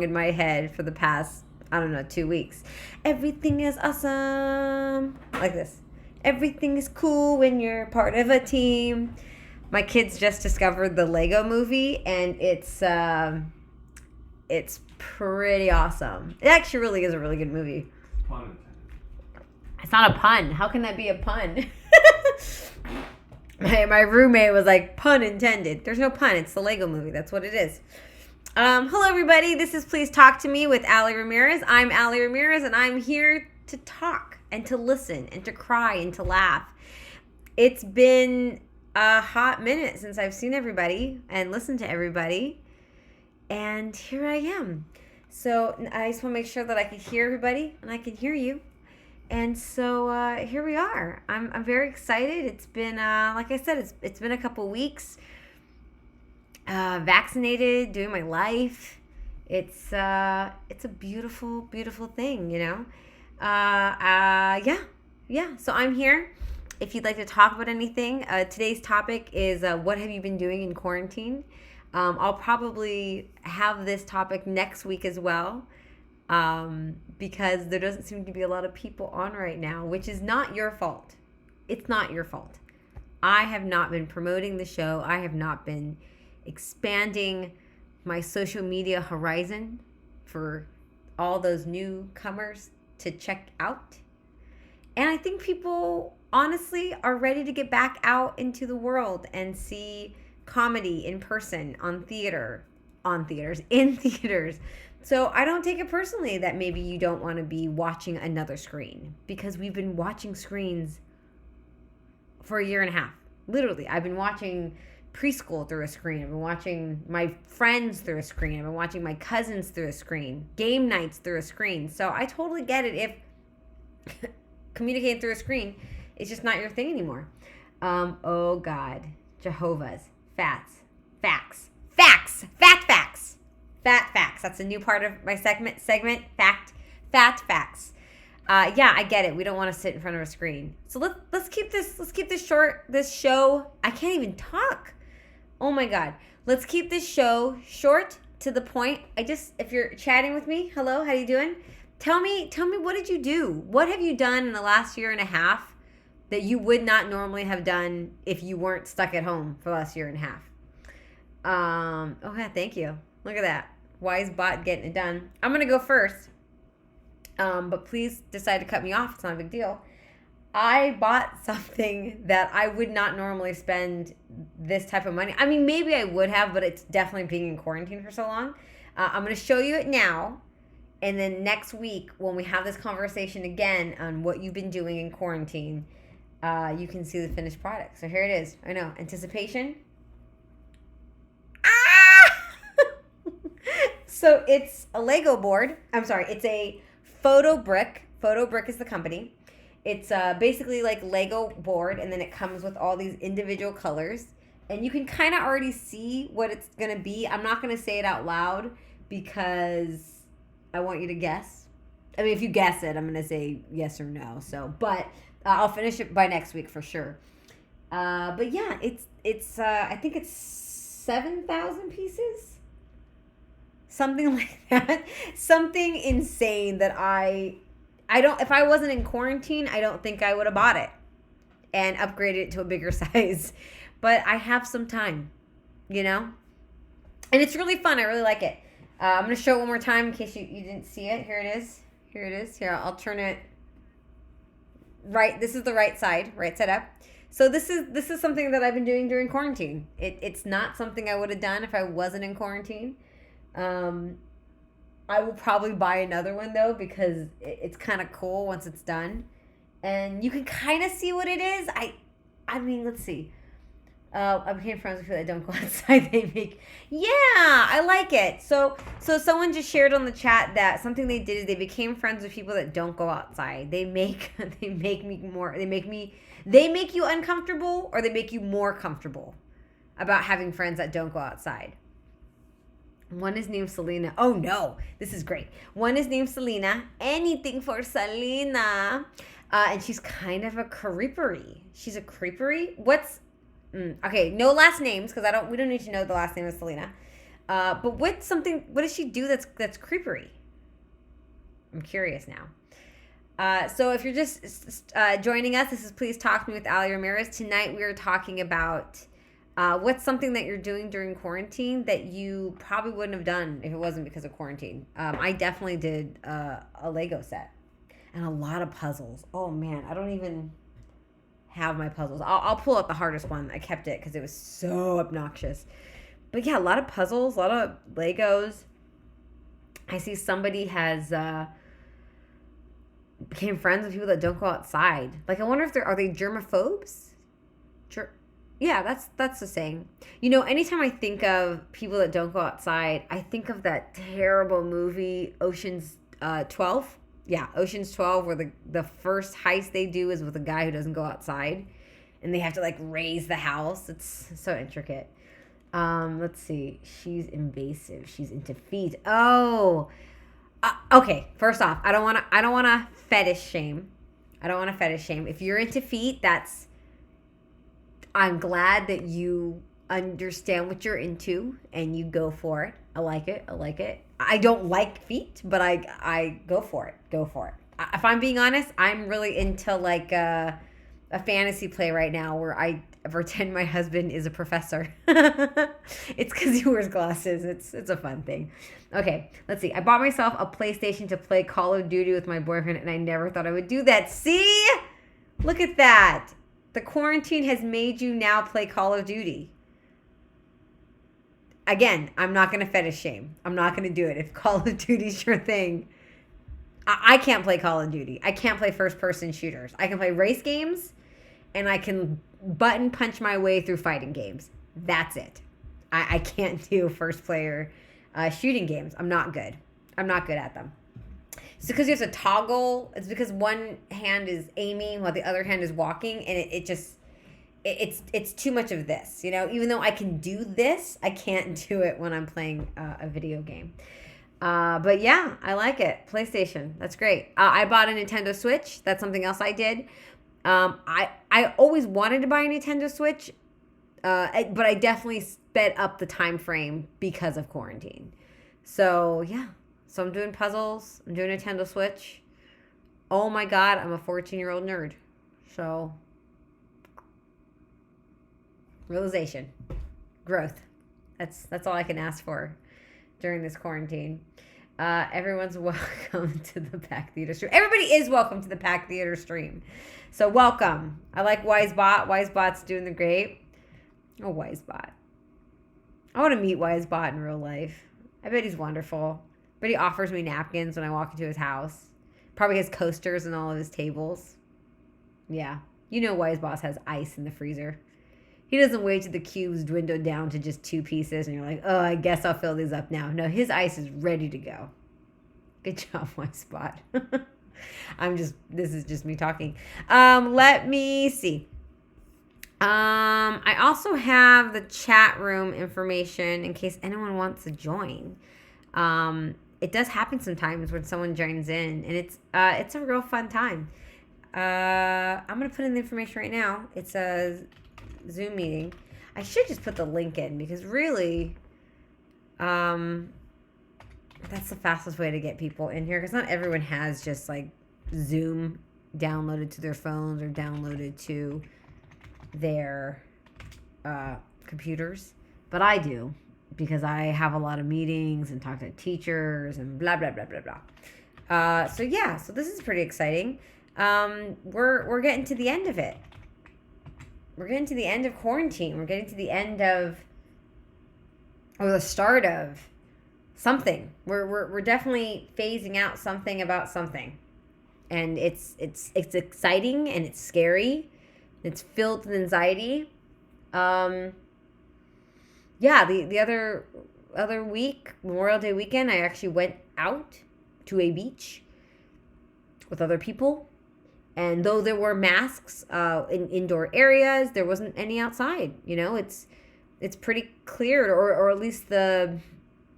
in my head for the past, I don't know, 2 weeks. Everything is awesome. Like this. Everything is cool when you're part of a team. My kids just discovered the Lego movie, and it's pretty awesome. It actually really is a really good movie. Pun intended. It's not a pun. How can that be a pun? my roommate was like, pun intended. There's no pun. It's the Lego movie. That's what it is. Hello, everybody. This is Please Talk to Me with Ali Ramirez. I'm Ali Ramirez, and I'm here to talk and to listen and to cry and to laugh. It's been a hot minute since I've seen everybody and listened to everybody, and here I am. So I just want to make sure that I can hear everybody and I can hear you. And so here we are. I'm very excited. It's been, like I said, it's been a couple weeks. Vaccinated, doing my life. It's a beautiful, beautiful thing, you know. Yeah. So I'm here. If you'd like to talk about anything, today's topic is what have you been doing in quarantine? I'll probably have this topic next week as well, because there doesn't seem to be a lot of people on right now, which is not your fault. It's not your fault. I have not been promoting the show. I have not been expanding my social media horizon for all those newcomers to check out. And I think people honestly are ready to get back out into the world and see comedy in person in theaters. So I don't take it personally that maybe you don't want to be watching another screen, because we've been watching screens for a year and a half. Literally, I've been watching preschool through a screen. I've been watching my friends through a screen. I've been watching my cousins through a screen. Game nights through a screen. So I totally get it if communicating through a screen is just not your thing anymore. Oh God, Jehovah's facts. Fat facts. That's a new part of my segment. Fat facts. Yeah, I get it. We don't want to sit in front of a screen. So let's keep this short. This show, I can't even talk. Oh my God. Let's keep this show short, to the point. If you're chatting with me, hello, how you doing? Tell me what did you do? What have you done in the last year and a half that you would not normally have done if you weren't stuck at home for the last year and a half? Oh yeah, thank you. Look at that. Wise bot getting it done. I'm going to go first. But please decide to cut me off. It's not a big deal. I bought something that I would not normally spend this type of money. I mean, maybe I would have, but it's definitely being in quarantine for so long. I'm going to show you it now. And then next week, when we have this conversation again on what you've been doing in quarantine, you can see the finished product. So here it is. I know. Anticipation. So it's a Lego board. I'm sorry. It's a Photo Brick. Photo Brick is the company. It's basically like Lego board, and then it comes with all these individual colors. And you can kind of already see what it's going to be. I'm not going to say it out loud because I want you to guess. I mean, if you guess it, I'm going to say yes or no. So, but I'll finish it by next week for sure. But yeah, it's I think it's 7,000 pieces. Something like that. Something insane that I don't, if I wasn't in quarantine, I don't think I would have bought it and upgraded it to a bigger size. But I have some time, you know? And it's really fun. I really like it. I'm going to show it one more time in case you didn't see it. Here it is. Here, I'll turn it right. This is the right side up. So this is something that I've been doing during quarantine. It's not something I would have done if I wasn't in quarantine. I will probably buy another one though, because it's kind of cool once it's done, and you can kind of see what it is. I mean, let's see. I became friends with people that don't go outside. I like it. So someone just shared on the chat that something they did is they became friends with people that don't go outside. They make you uncomfortable, or they make you more comfortable about having friends that don't go outside. One is named Selena. Oh no, this is great. One is named Selena. Anything for Selena. And she's kind of a creepery. She's a creepery. Okay, no last names, because we don't need to know the last name of Selena. But what does she do that's creepery? I'm curious now. So if you're just joining us, this is Please Talk to Me with Ali Ramirez. Tonight we are talking about what's something that you're doing during quarantine that you probably wouldn't have done if it wasn't because of quarantine. I definitely did a Lego set and a lot of puzzles. Oh man, I don't even have my puzzles. I'll pull out the hardest one. I kept it because it was so obnoxious. But yeah, a lot of puzzles, a lot of Legos. I see somebody has became friends with people that don't go outside. Like, I wonder if are they germaphobes? Yeah, that's the saying. You know, anytime I think of people that don't go outside, I think of that terrible movie Ocean's 12. Yeah, Ocean's 12, where the first heist they do is with a guy who doesn't go outside, and they have to like raise the house. It's so intricate. Let's see. She's invasive. She's into feet. Oh, okay. First off, I don't want to fetish shame. I don't want to fetish shame. If you're into feet, I'm glad that you understand what you're into and you go for it. I like it. I don't like feet, but I go for it. If I'm being honest, I'm really into like a fantasy play right now where I pretend my husband is a professor. It's because he wears glasses. It's a fun thing. Okay, let's see. I bought myself a PlayStation to play Call of Duty with my boyfriend, and I never thought I would do that. See? Look at that. The quarantine has made you now play Call of Duty. Again, I'm not going to fetish shame. I'm not going to do it. If Call of Duty's your thing, I can't play Call of Duty. I can't play first-person shooters. I can play race games, and I can button punch my way through fighting games. That's it. I can't do first-player shooting games. I'm not good. I'm not good at them. It's because you have to toggle. It's because one hand is aiming while the other hand is walking, and it's too much of this. You know, even though I can do this, I can't do it when I'm playing a video game. But yeah, I like it. PlayStation, that's great. I bought a Nintendo Switch. That's something else I did. I always wanted to buy a Nintendo Switch, but I definitely sped up the time frame because of quarantine. So yeah. So I'm doing puzzles. I'm doing a Nintendo Switch. Oh my God, I'm a 14-year-old nerd. So, realization, growth. That's all I can ask for during this quarantine. Everyone's welcome to the Pack Theater stream. Everybody is welcome to the Pack Theater stream. So welcome. I like Wisebot. Wisebot's doing the great. Oh, Wisebot. I want to meet Wisebot in real life. I bet he's wonderful. But he offers me napkins when I walk into his house. Probably has coasters on all of his tables. Yeah. You know Wisebot has ice in the freezer. He doesn't wait till the cubes dwindle down to just 2 pieces and you're like, oh, I guess I'll fill these up now. No, his ice is ready to go. Good job, Wisebot. This is just me talking. Let me see. I also have the chat room information in case anyone wants to join. It does happen sometimes when someone joins in, and it's a real fun time. I'm going to put in the information right now. It's a Zoom meeting. I should just put the link in because really, that's the fastest way to get people in here because not everyone has just like Zoom downloaded to their phones or downloaded to their computers, but I do. Because I have a lot of meetings and talk to teachers and blah, blah, blah, blah, blah. So this is pretty exciting. We're getting to the end of it. We're getting to the end of quarantine. We're getting to the end of, or the start of something. We're definitely phasing out something about something. And it's exciting and it's scary. It's filled with anxiety. Yeah, the other week, Memorial Day weekend, I actually went out to a beach with other people. And though there were masks in indoor areas, there wasn't any outside. You know, it's pretty clear, or at least the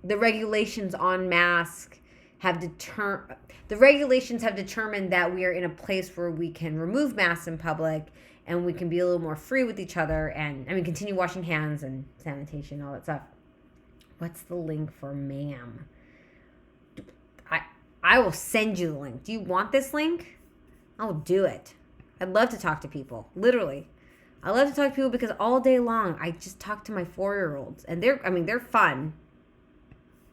regulations on masks have determined that we are in a place where we can remove masks in public and we can be a little more free with each other and, continue washing hands and sanitation, all that stuff. What's the link for ma'am? I will send you the link. Do you want this link? I'll do it. I'd love to talk to people. Literally. I love to talk to people because all day long I just talk to my 4-year-olds. And they're fun.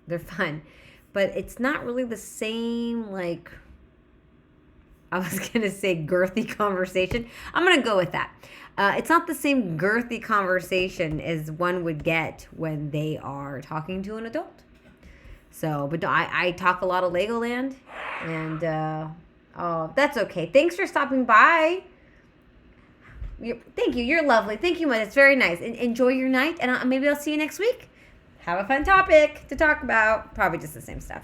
They're fun. But it's not really the same, like, I was going to say girthy conversation. I'm going to go with that. It's not the same girthy conversation as one would get when they are talking to an adult. So, but I talk a lot of Legoland, and that's okay. Thanks for stopping by. Thank you. You're lovely. Thank you much. It's very nice. Enjoy your night, and maybe I'll see you next week. Have a fun topic to talk about. Probably just the same stuff.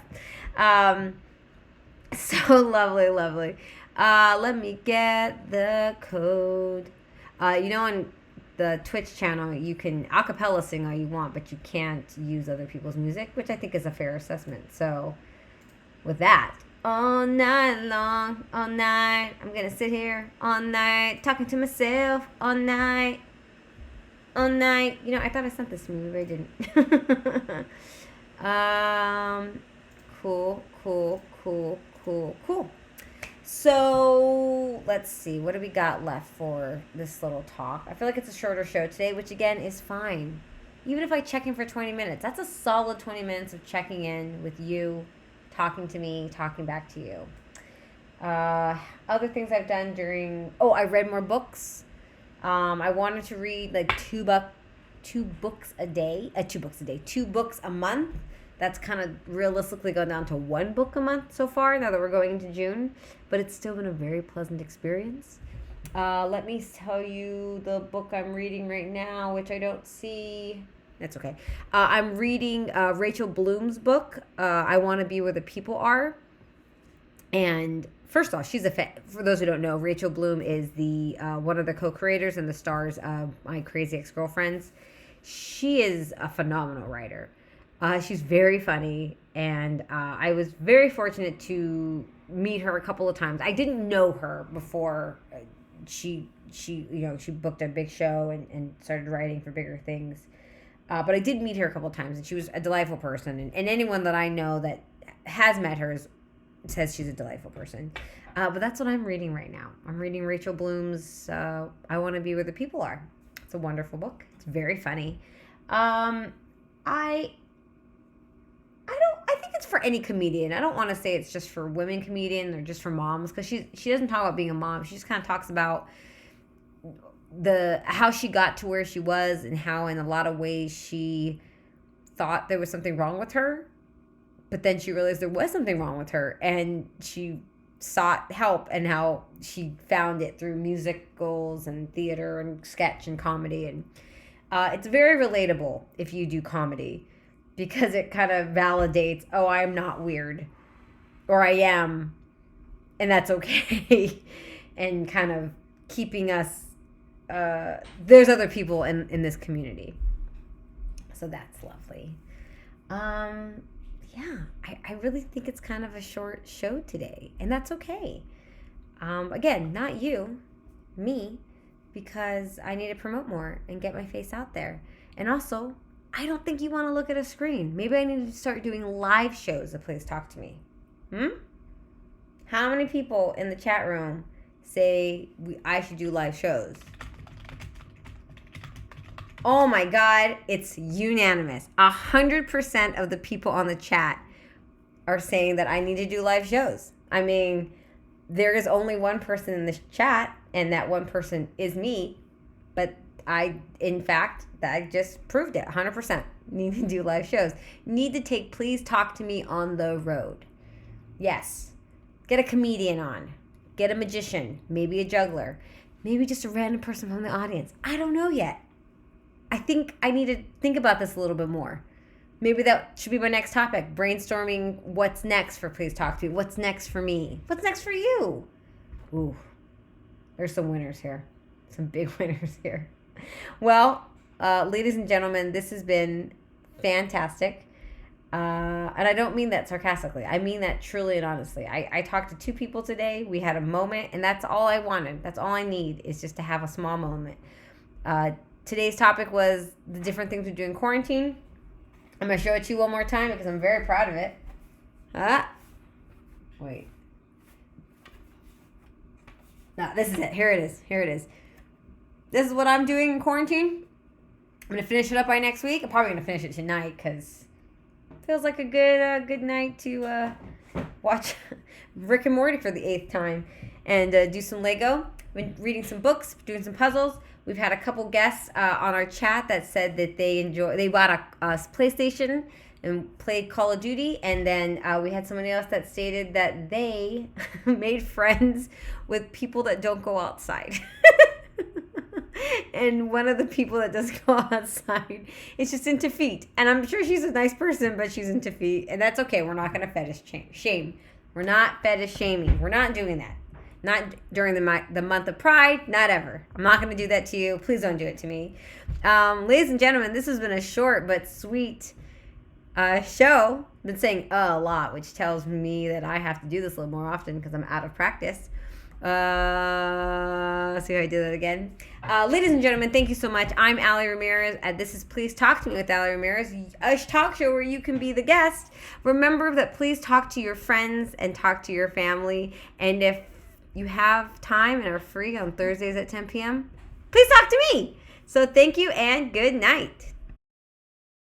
So lovely, lovely. Let me get the code. On the Twitch channel, you can a cappella sing all you want, but you can't use other people's music, which I think is a fair assessment. So with that, all night long, all night, I'm going to sit here all night, talking to myself all night. All night. I thought I sent this to me, but I didn't. Cool. So, let's see. What do we got left for this little talk? I feel like it's a shorter show today, which again is fine. Even if I check in for 20 minutes, that's a solid 20 minutes of checking in with you, talking to me, talking back to you. Other things I've done I read more books. I wanted to read like two books a month. That's kind of realistically gone down to 1 book a month so far, now that we're going into June. But it's still been a very pleasant experience. Let me tell you the book I'm reading right now, which I don't see. That's okay. I'm reading Rachel Bloom's book, I Want to Be Where the People Are. And first off, she's for those who don't know, Rachel Bloom is the one of the co-creators and the stars of My Crazy Ex-Girlfriends. She is a phenomenal writer. She's very funny, and I was very fortunate to meet her a couple of times. I didn't know her before she booked a big show and started writing for bigger things. But I did meet her a couple of times, and she was a delightful person. And anyone that I know that has met her says she's a delightful person. But that's what I'm reading right now. I'm reading Rachel Bloom's I Want to Be Where the People Are. It's a wonderful book. It's very funny. I think it's for any comedian. I don't want to say it's just for women comedians or just for moms, because she doesn't talk about being a mom. She just kind of talks about how she got to where she was, and how in a lot of ways she thought there was something wrong with her, but then she realized there was something wrong with her, and she sought help, and how she found it through musicals and theater and sketch and comedy. And it's very relatable if you do comedy, because it kind of validates, oh, I'm not weird, or I am, and that's okay. And kind of keeping us, there's other people in this community. So that's lovely. Yeah, I really think it's kind of a short show today, and that's okay. Again, not you, me, because I need to promote more and get my face out there. And also, I don't think you want to look at a screen. Maybe I need to start doing live shows of Please Talk to Me. How many people in the chat room say I should do live shows? Oh my God, it's unanimous. 100% of the people on the chat are saying that I need to do live shows. I mean, there is only one person in this chat, and that one person is me. But I just proved it. 100% need to do live shows. Need to take Please Talk to Me on the road. Yes. Get a comedian on. Get a magician. Maybe a juggler. Maybe just a random person from the audience. I don't know yet. I think I need to think about this a little bit more. Maybe that should be my next topic. Brainstorming what's next for Please Talk to Me. What's next for me? What's next for you? Ooh, there's some winners here. Some big winners here. Well, ladies and gentlemen, this has been fantastic. And I don't mean that sarcastically. I mean that truly and honestly. I talked to 2 people today. We had a moment, and that's all I wanted. That's all I need, is just to have a small moment. Today's topic was the different things we do in quarantine. I'm going to show it to you one more time because I'm very proud of it. Wait. No, this is it. Here it is. Here it is. This is what I'm doing in quarantine. I'm going to finish it up by next week. I'm probably going to finish it tonight because it feels like a good night to watch Rick and Morty for the 8th time and do some Lego. I've been reading some books, doing some puzzles. We've had a couple guests on our chat that said that they bought a PlayStation and played Call of Duty, and then we had somebody else that stated that they made friends with people that don't go outside. And one of the people that does go outside is just into feet. And I'm sure she's a nice person, but she's into feet. And that's okay. We're not going to fetish shame. We're not fetish shaming. We're not doing that. Not during the month of Pride. Not ever. I'm not going to do that to you. Please don't do it to me. Ladies and gentlemen, this has been a short but sweet show. I've been saying a lot, which tells me that I have to do this a little more often because I'm out of practice. Let's see how I do that again. Ladies and gentlemen, thank you so much. I'm Allie Ramirez, and this is Please Talk to Me with Allie Ramirez, a talk show where you can be the guest. Remember that please talk to your friends and talk to your family. And if you have time and are free on Thursdays at 10 p.m., please talk to me. So thank you and good night.